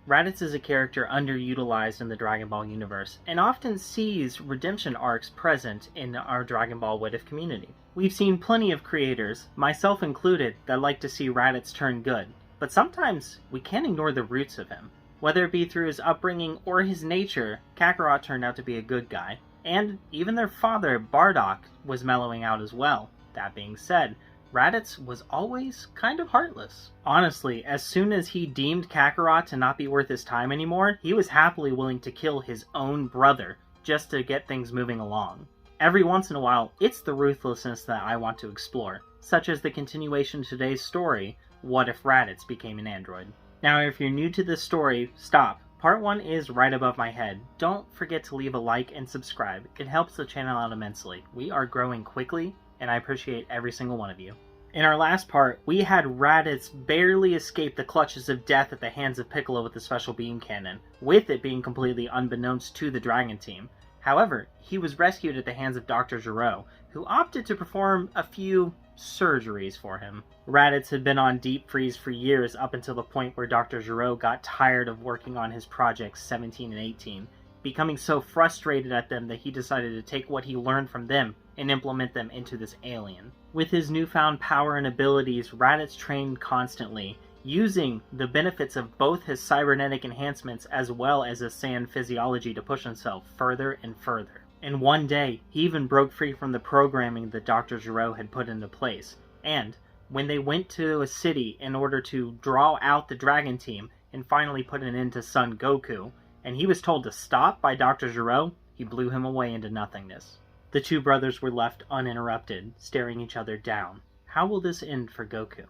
Raditz is a character underutilized in the Dragon Ball universe, and often sees redemption arcs present in our Dragon Ball What If community. We've seen plenty of creators, myself included, that like to see Raditz turn good, but sometimes we can't ignore the roots of him. Whether it be through his upbringing or his nature, Kakarot turned out to be a good guy, and even their father, Bardock, was mellowing out as well. That being said, Raditz was always kind of heartless. Honestly, as soon as he deemed Kakarot to not be worth his time anymore, he was happily willing to kill his own brother just to get things moving along. Every once in a while, it's the ruthlessness that I want to explore, such as the continuation of today's story, What If Raditz Became an Android? Now, if you're new to this story, stop. Part 1 is right above my head. Don't forget to leave a like and subscribe. It helps the channel out immensely. We are growing quickly, and I appreciate every single one of you. In our last part, we had Raditz barely escape the clutches of death at the hands of Piccolo with the special beam cannon, with it being completely unbeknownst to the Dragon Team. However, he was rescued at the hands of Dr. Gero, who opted to perform a few surgeries for him. Raditz had been on deep freeze for years up until the point where Dr. Gero got tired of working on his projects 17 and 18, becoming so frustrated at them that he decided to take what he learned from them and implement them into this alien. With his newfound power and abilities, Raditz trained constantly, using the benefits of both his cybernetic enhancements as well as his Saiyan physiology to push himself further and further. And one day, he even broke free from the programming that Dr. Gero had put into place, and when they went to a city in order to draw out the Dragon Team and finally put an end to Son Goku, and he was told to stop by Dr. Gero, he blew him away into nothingness. The two brothers were left uninterrupted, staring each other down. How will this end for Goku?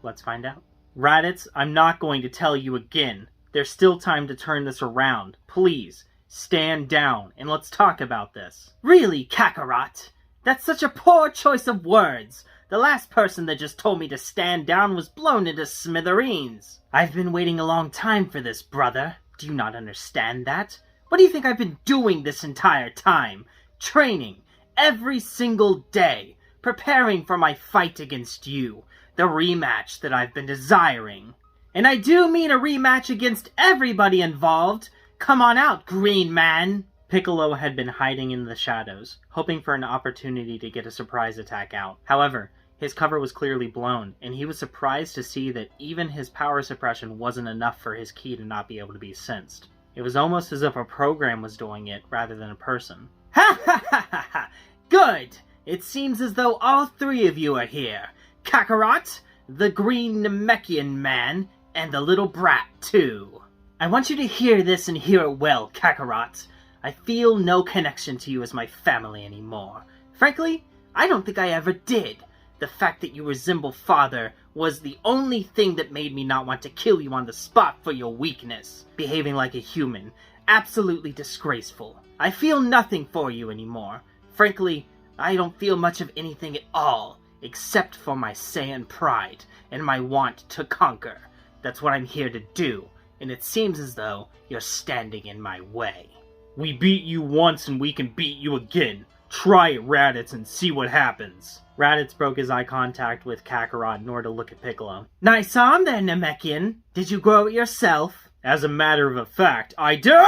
Let's find out. Raditz, I'm not going to tell you again. There's still time to turn this around. Please, stand down and let's talk about this. Really, Kakarot? That's such a poor choice of words. The last person that just told me to stand down was blown into smithereens. I've been waiting a long time for this, brother. Do you not understand that? What do you think I've been doing this entire time? Training. Every single day. Preparing for my fight against you. The rematch that I've been desiring. And I do mean a rematch against everybody involved. Come on out, green man. Piccolo had been hiding in the shadows, hoping for an opportunity to get a surprise attack out. However, his cover was clearly blown, and he was surprised to see that even his power suppression wasn't enough for his ki to not be able to be sensed. It was almost as if a program was doing it rather than a person. Ha ha ha ha ha! Good! It seems as though all three of you are here. Kakarot, the green Namekian man, and the little brat, too. I want you to hear this and hear it well, Kakarot. I feel no connection to you as my family anymore. Frankly, I don't think I ever did. The fact that you resemble father was the only thing that made me not want to kill you on the spot for your weakness. Behaving like a human. Absolutely disgraceful. I feel nothing for you anymore. Frankly, I don't feel much of anything at all, except for my Saiyan pride and my want to conquer. That's what I'm here to do, and it seems as though you're standing in my way. We beat you once and we can beat you again. Try it, Raditz, and see what happens. Raditz broke his eye contact with Kakarot in order to look at Piccolo. Nice arm there, Namekian. Did you grow it yourself? As a matter of fact, I do!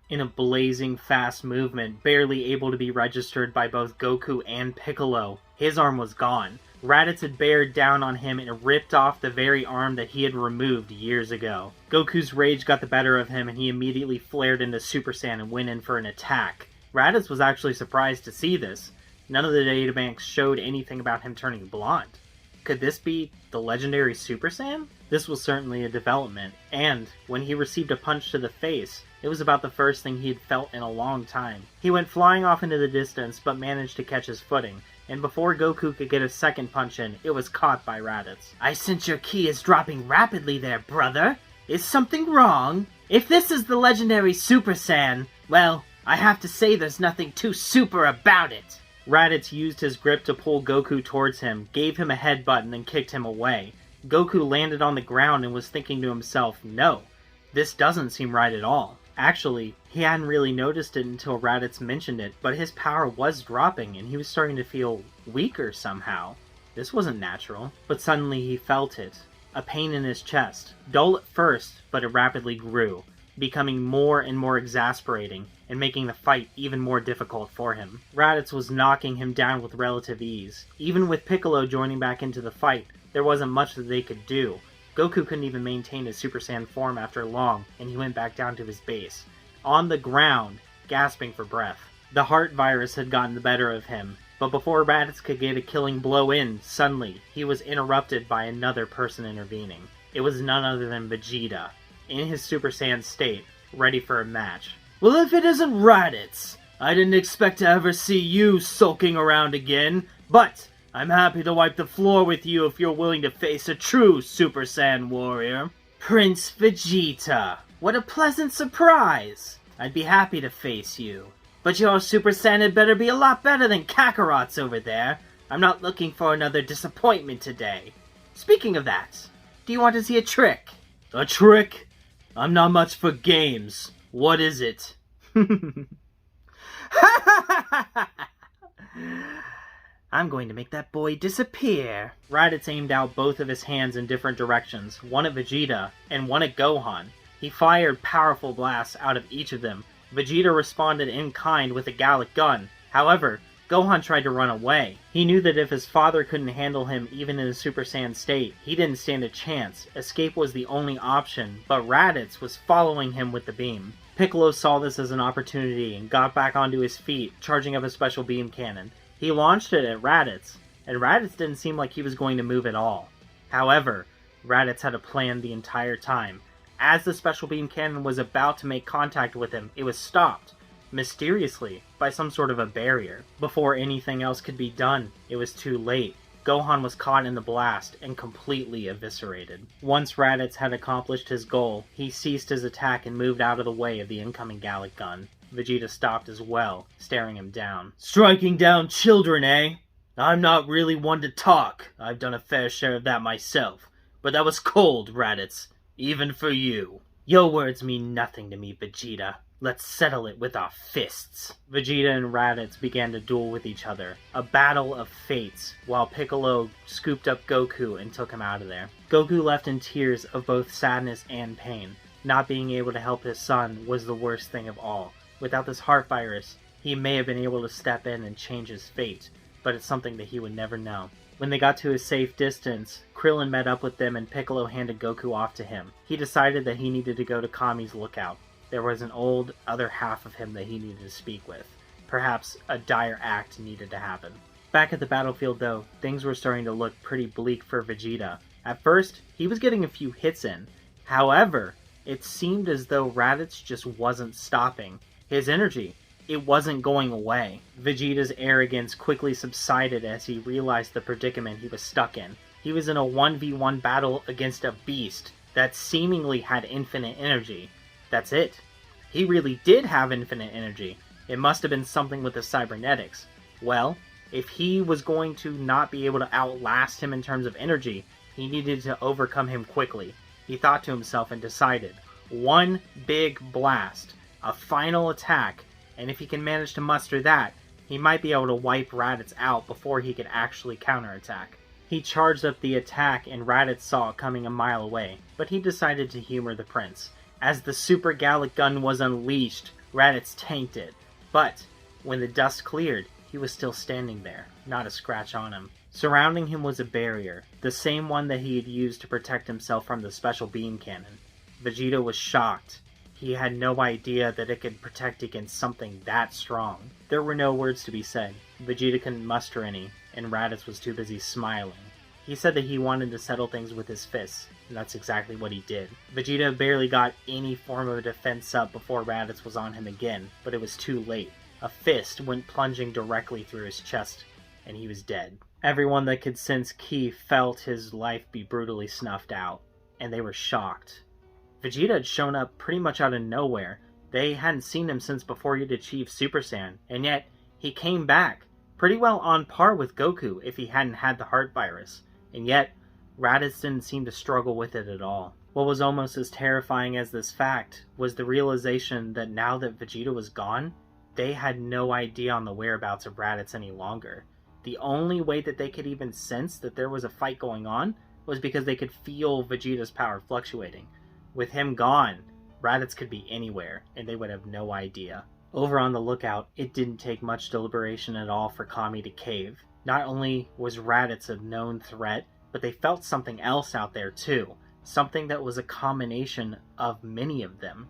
In a blazing fast movement, barely able to be registered by both Goku and Piccolo, his arm was gone. Raditz had bared down on him and ripped off the very arm that he had removed years ago. Goku's rage got the better of him and he immediately flared into Super Saiyan and went in for an attack. Raditz was actually surprised to see this. None of the databanks showed anything about him turning blonde. Could this be the legendary Super Saiyan? This was certainly a development, and when he received a punch to the face, it was about the first thing he had felt in a long time. He went flying off into the distance, but managed to catch his footing, and before Goku could get a second punch in, it was caught by Raditz. I sense your ki is dropping rapidly there, brother. Is something wrong? If this is the legendary Super Saiyan, well, I have to say there's nothing too super about it. Raditz used his grip to pull Goku towards him, gave him a headbutt, and then kicked him away. Goku landed on the ground and was thinking to himself, no, this doesn't seem right at all. Actually, he hadn't really noticed it until Raditz mentioned it, but his power was dropping and he was starting to feel weaker somehow. This wasn't natural, but suddenly he felt it. a pain in his chest. Dull at first, but it rapidly grew, becoming more and more exasperating and making the fight even more difficult for him. Raditz was knocking him down with relative ease. Even with Piccolo joining back into the fight, there wasn't much that they could do. Goku couldn't even maintain his Super Saiyan form after long, and he went back down to his base, on the ground, gasping for breath. The heart virus had gotten the better of him, but before Raditz could get a killing blow in, suddenly, he was interrupted by another person intervening. It was none other than Vegeta, in his Super Saiyan state, ready for a match. Well, if it isn't Raditz, I didn't expect to ever see you sulking around again, but I'm happy to wipe the floor with you if you're willing to face a true Super Saiyan warrior. Prince Vegeta, what a pleasant surprise! I'd be happy to face you. But your Super Saiyan had better be a lot better than Kakarot's over there. I'm not looking for another disappointment today. Speaking of that, do you want to see a trick? A trick? I'm not much for games. What is it? I'm going to make that boy disappear. Raditz aimed out both of his hands in different directions, one at Vegeta and one at Gohan. He fired powerful blasts out of each of them. Vegeta responded in kind with a Gallic gun. However, Gohan tried to run away. He knew that if his father couldn't handle him even in his Super Saiyan state, he didn't stand a chance. Escape was the only option, but Raditz was following him with the beam. Piccolo saw this as an opportunity and got back onto his feet, charging up a special beam cannon. He launched it at Raditz, and Raditz didn't seem like he was going to move at all. However, Raditz had a plan the entire time. As the special beam cannon was about to make contact with him, it was stopped, mysteriously, by some sort of a barrier. Before anything else could be done, it was too late. Gohan was caught in the blast and completely eviscerated. Once Raditz had accomplished his goal, he ceased his attack and moved out of the way of the incoming Gallic gun. Vegeta stopped as well, staring him down. Striking down children, eh? I'm not really one to talk. I've done a fair share of that myself. But that was cold, Raditz. Even for you. Your words mean nothing to me, Vegeta. Let's settle it with our fists. Vegeta and Raditz began to duel with each other. A battle of fates, while Piccolo scooped up Goku and took him out of there. Goku left in tears of both sadness and pain. Not being able to help his son was the worst thing of all. Without this heart virus, he may have been able to step in and change his fate, but it's something that he would never know. When they got to a safe distance, Krillin met up with them and Piccolo handed Goku off to him. He decided that he needed to go to Kami's lookout. There was an old other half of him that he needed to speak with. Perhaps a dire act needed to happen. Back at the battlefield though, things were starting to look pretty bleak for Vegeta. At first, he was getting a few hits in. However, it seemed as though Raditz just wasn't stopping. His energy, it wasn't going away. Vegeta's arrogance quickly subsided as he realized the predicament he was stuck in. He was in a 1v1 battle against a beast that seemingly had infinite energy. That's it. He really did have infinite energy. It must have been something with the cybernetics. Well, if he was going to not be able to outlast him in terms of energy, he needed to overcome him quickly. He thought to himself and decided, one big blast, a final attack, and if he can manage to muster that, he might be able to wipe Raditz out before he could actually counterattack. He charged up the attack and Raditz saw it coming a mile away, but he decided to humor the prince. As the Super Gallic gun was unleashed, Raditz tanked it, but when the dust cleared, he was still standing there, not a scratch on him. Surrounding him was a barrier, the same one that he had used to protect himself from the special beam cannon. Vegeta was shocked. He had no idea that it could protect against something that strong. There were no words to be said. Vegeta couldn't muster any, and Raditz was too busy smiling. He said that he wanted to settle things with his fists, and that's exactly what he did. Vegeta barely got any form of defense up before Raditz was on him again, but it was too late. A fist went plunging directly through his chest, and he was dead. Everyone that could sense ki felt his life be brutally snuffed out, and they were shocked. Vegeta had shown up pretty much out of nowhere. They hadn't seen him since before he'd achieved Super Saiyan, and yet he came back, pretty well on par with Goku if he hadn't had the heart virus. And yet, Raditz didn't seem to struggle with it at all. What was almost as terrifying as this fact was the realization that now that Vegeta was gone, they had no idea on the whereabouts of Raditz any longer. The only way that they could even sense that there was a fight going on was because they could feel Vegeta's power fluctuating. With him gone, Raditz could be anywhere, and they would have no idea. Over on the lookout, it didn't take much deliberation at all for Kami to cave. Not only was Raditz a known threat, but they felt something else out there too. Something that was a combination of many of them.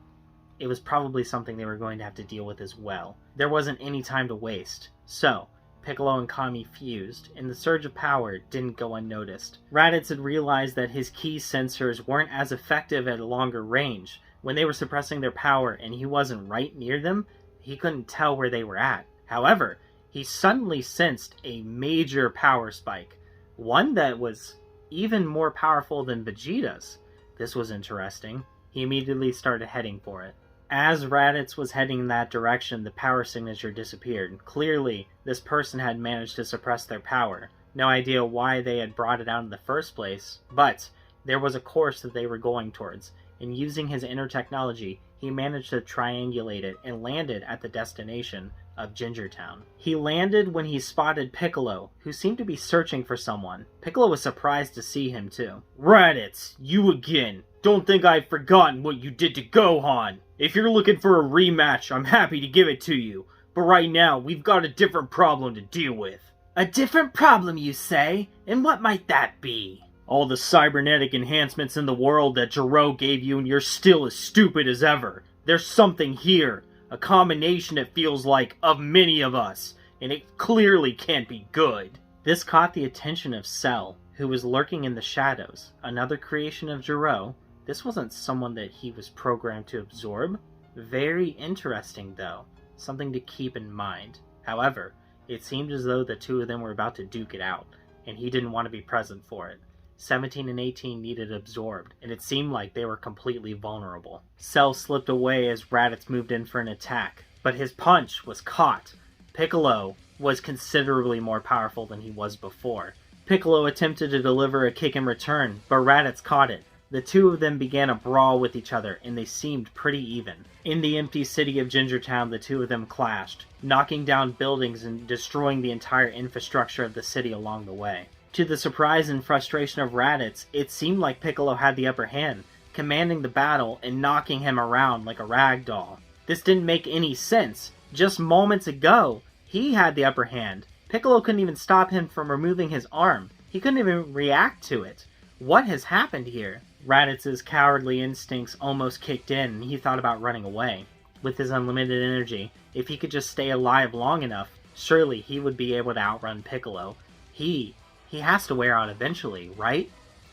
It was probably something they were going to have to deal with as well. There wasn't any time to waste. So, Piccolo and Kami fused, and the surge of power didn't go unnoticed. Raditz had realized that his key sensors weren't as effective at a longer range. When they were suppressing their power and he wasn't right near them, he couldn't tell where they were at. However, he suddenly sensed a major power spike. One that was even more powerful than Vegeta's. This was interesting. He immediately started heading for it. As Raditz was heading in that direction, the power signature disappeared. Clearly, this person had managed to suppress their power. No idea why they had brought it out in the first place, but there was a course that they were going towards, and using his inner technology, he managed to triangulate it and landed at the destination of Gingertown. He landed when he spotted Piccolo, who seemed to be searching for someone. Piccolo was surprised to see him too. Raditz, you again. Don't think I've forgotten what you did to Gohan. If you're looking for a rematch, I'm happy to give it to you. But right now, we've got a different problem to deal with. A different problem, you say? And what might that be? All the cybernetic enhancements in the world that Jiro gave you, and you're still as stupid as ever. There's something here. A combination, it feels like, of many of us. And it clearly can't be good. This caught the attention of Cell, who was lurking in the shadows. Another creation of Jiro. This wasn't someone that he was programmed to absorb. Very interesting, though. Something to keep in mind. However, it seemed as though the two of them were about to duke it out, and he didn't want to be present for it. 17 and 18 needed absorbed, and it seemed like they were completely vulnerable. Cell slipped away as Raditz moved in for an attack, but his punch was caught. Piccolo was considerably more powerful than he was before. Piccolo attempted to deliver a kick in return, but Raditz caught it. The two of them began a brawl with each other, and they seemed pretty even. In the empty city of Gingertown, the two of them clashed, knocking down buildings and destroying the entire infrastructure of the city along the way. To the surprise and frustration of Raditz, it seemed like Piccolo had the upper hand, commanding the battle and knocking him around like a rag doll. This didn't make any sense. Just moments ago, he had the upper hand. Piccolo couldn't even stop him from removing his arm. He couldn't even react to it. What has happened here? Raditz's cowardly instincts almost kicked in, and he thought about running away. With his unlimited energy, if he could just stay alive long enough, surely he would be able to outrun Piccolo. He has to wear out eventually, right?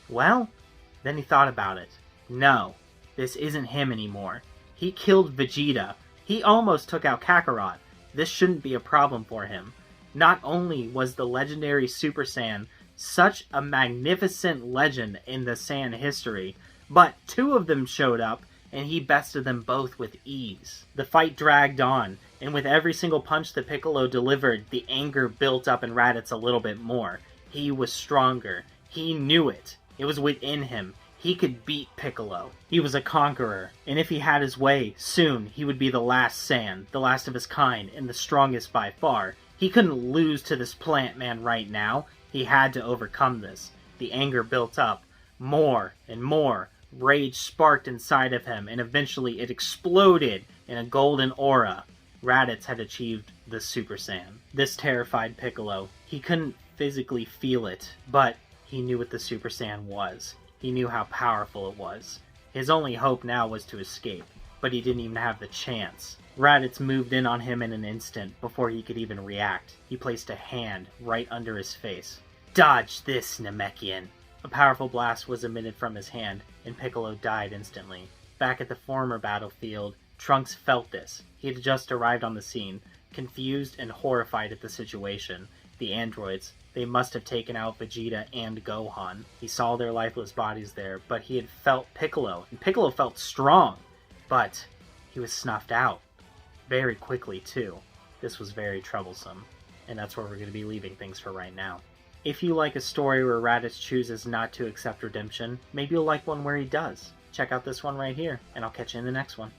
Well, then he thought about it. No, this isn't him anymore. He killed Vegeta. He almost took out Kakarot. This shouldn't be a problem for him. Not only was the legendary Super Saiyan such a magnificent legend in the Saiyan history, but two of them showed up, and he bested them both with ease. The fight dragged on, and with every single punch that Piccolo delivered, the anger built up in Raditz a little bit more. He was stronger. He knew it. It was within him. He could beat Piccolo. He was a conqueror, and if he had his way, soon he would be the last Saiyan, the last of his kind, and the strongest by far. He couldn't lose to this plant man right now. He had to overcome this. The anger built up. More and more. Rage sparked inside of him, and eventually it exploded in a golden aura. Raditz had achieved the Super Saiyan. This terrified Piccolo. He couldn't physically feel it, but he knew what the Super Saiyan was. He knew how powerful it was. His only hope now was to escape, but he didn't even have the chance. Raditz moved in on him in an instant before he could even react. He placed a hand right under his face. Dodge this, Namekian! A powerful blast was emitted from his hand, and Piccolo died instantly. Back at the former battlefield, Trunks felt this. He had just arrived on the scene, confused and horrified at the situation. The androids, they must have taken out Vegeta and Gohan. He saw their lifeless bodies there, but he had felt Piccolo, and Piccolo felt strong. But he was snuffed out. Very quickly, too. This was very troublesome, and that's where we're going to be leaving things for right now. If you like a story where Raditz chooses not to accept redemption, maybe you'll like one where he does. Check out this one right here, and I'll catch you in the next one.